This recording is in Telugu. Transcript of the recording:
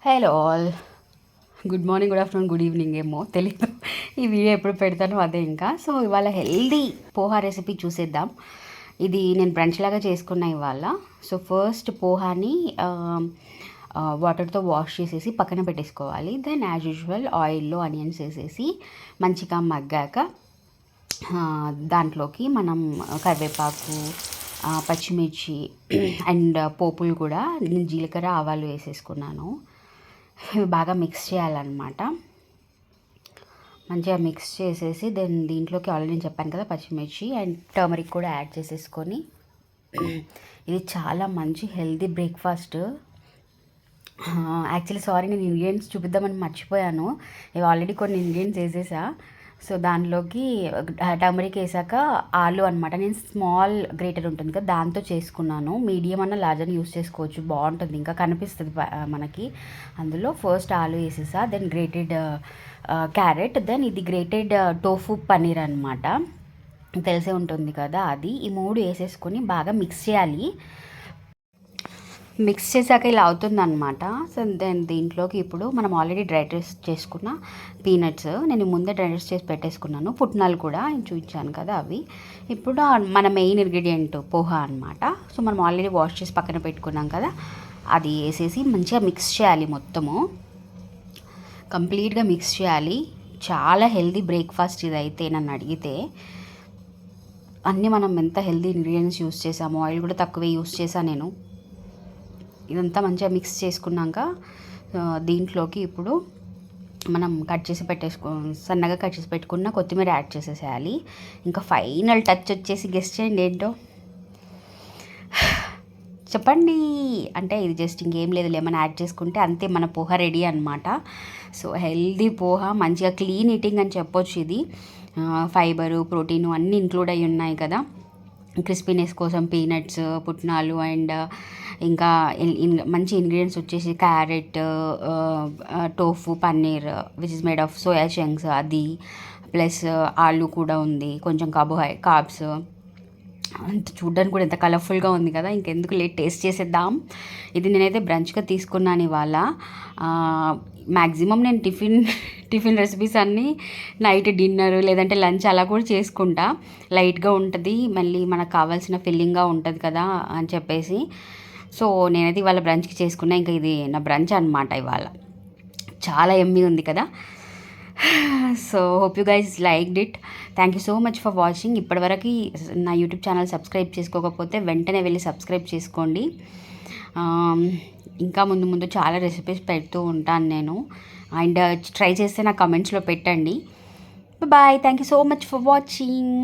Hello all, good morning, good afternoon, good evening ఏమో తెలీదు. ఈ వీడియో ఎప్పుడు పెడతానో అదే ఇంకా. సో ఇవాళ హెల్దీ పోహా రెసిపీ చూసేద్దాం. ఇది నేను బ్రంచ్ లాగా చేసుకున్నా ఇవాళ. సో ఫస్ట్ పోహాని వాటర్తో వాష్ చేసేసి పక్కన పెట్టేసుకోవాలి. దెన్ యాజ్ యూజువల్ ఆయిల్లో ఆనియన్స్ వేసేసి మంచిగా మగ్గాక దాంట్లోకి మనం కరివేపాకు, పచ్చిమిర్చి అండ్ పోపులు కూడా నేను జీలకర్ర ఆవాలు వేసేసుకున్నాను. ఇవి బాగా మిక్స్ చేయాలన్నమాట. మంచిగా మిక్స్ చేసేసి దెన్ దీంట్లోకి ఆల్రెడీ నేను చెప్పాను కదా పచ్చిమిర్చి అండ్ టర్మరిక్ కూడా యాడ్ చేసేసుకొని ఇది చాలా మంచి హెల్తీ బ్రేక్ఫాస్ట్. యాక్చువల్లీ సారీ, నేను ఇంగ్రీడియంట్స్ చూపిద్దామని మర్చిపోయాను. ఇవి ఆల్రెడీ కొన్ని ఇంగ్రీడియంట్స్ వేసేసా. సో దానిలోకి టర్మరిక్ వేసాక ఆలు అనమాట. నేను స్మాల్ గ్రేటర్ ఉంటుంది కదా దాంతో చేసుకున్నాను. మీడియం అన్న లార్జ్ అని యూస్ చేసుకోవచ్చు, బాగుంటుంది, ఇంకా కనిపిస్తుంది మనకి. అందులో ఫస్ట్ ఆలు వేసేసా, దెన్ గ్రేటెడ్ క్యారెట్, దెన్ ఇది గ్రేటెడ్ టోఫు పన్నీర్ అనమాట, తెలిసే ఉంటుంది కదా అది. ఈ మూడు వేసేసుకొని బాగా మిక్స్ చేయాలి. మిక్స్ చేశాక ఇలా అవుతుందన్నమాట. సో దెన్ దీంట్లోకి ఇప్పుడు మనం ఆల్రెడీ డ్రై రోస్ట్ చేసుకున్న పీనట్స్, నేను ముందే డ్రై రోస్ట్ చేసి పెట్టేసుకున్నాను. పుట్నాలు కూడా చూపించాను కదా అవి. ఇప్పుడు మన మెయిన్ ఇంగ్రీడియంట్ పోహా అనమాట. సో మనం ఆల్రెడీ వాష్ చేసి పక్కన పెట్టుకున్నాం కదా, అది వేసేసి మంచిగా మిక్స్ చేయాలి. మొత్తము కంప్లీట్గా మిక్స్ చేయాలి. చాలా హెల్దీ బ్రేక్ఫాస్ట్ ఇదైతే నన్ను అడిగితే. అన్నీ మనం ఎంత హెల్దీ ఇంగ్రీడియంట్స్ యూస్ చేసాము, ఆయిల్ కూడా తక్కువే యూస్ చేశాను నేను. ఇదంతా మంచిగా మిక్స్ చేసుకున్నాక దీంట్లోకి ఇప్పుడు మనం సన్నగా కట్ చేసి పెట్టుకున్న కొత్తిమీర యాడ్ చేసేసేయాలి. ఇంకా ఫైనల్ టచ్ వచ్చేసి గెస్ట్ చేయండి ఏంటో, చెప్పండి. అంటే ఇది జస్ట్ ఇంకేం లేదు, లెమన్ యాడ్ చేసుకుంటే అంతే, మన పోహా రెడీ అనమాట. సో హెల్దీ పోహా, మంచిగా క్లీన్ ఈటింగ్ అని చెప్పొచ్చు ఇది. ఫైబరు, ప్రోటీను అన్నీ ఇంక్లూడ్ అయ్యి ఉన్నాయి కదా. క్రిస్పీనెస్ కోసం పీనట్స్, పుట్నాలు అండ్ ఇంకా మంచి ఇంగ్రీడియంట్స్ వచ్చేసి carrot, tofu paneer which is made of soya chunks అది, ప్లస్ ఆలు కూడా ఉంది, కొంచెం కార్బ్స్. అంత చూడ్డానికి కూడా ఎంత కలర్ఫుల్గా ఉంది కదా. ఇంకెందుకు లేట్, టేస్ట్ చేసేద్దాం. ఇది నేనైతే బ్రంచ్గా తీసుకున్నాను ఇవాళ. మ్యాక్సిమం నేను టిఫిన్ రెసిపీస్ అన్నీ నైట్ డిన్నర్ లేదంటే లంచ్ అలా కూడా చేసుకుంటా. లైట్గా ఉంటుంది, మళ్ళీ మనకు కావాల్సిన ఫిల్లింగ్గా ఉంటుంది కదా అని చెప్పేసి. సో నేనైతే ఇవాళ బ్రంచ్కి చేసుకున్నా. ఇంకా ఇది నా బ్రంచ్ అనమాట ఇవాళ. చాలా యమ్మీ ఉంది కదా. So hope you guys liked it. Thank you so much for watching. ఇప్పటివరకు నా యూట్యూబ్ ఛానల్ సబ్స్క్రైబ్ చేసుకోకపోతే వెంటనే వెళ్ళి సబ్స్క్రైబ్ చేసుకోండి. ఇంకా ముందు ముందు చాలా రెసిపీస్ పెడుతూ ఉంటాను నేను. అండ్ ట్రై చేస్తే నా కమెంట్స్లో పెట్టండి. Bye, thank you so much for watching.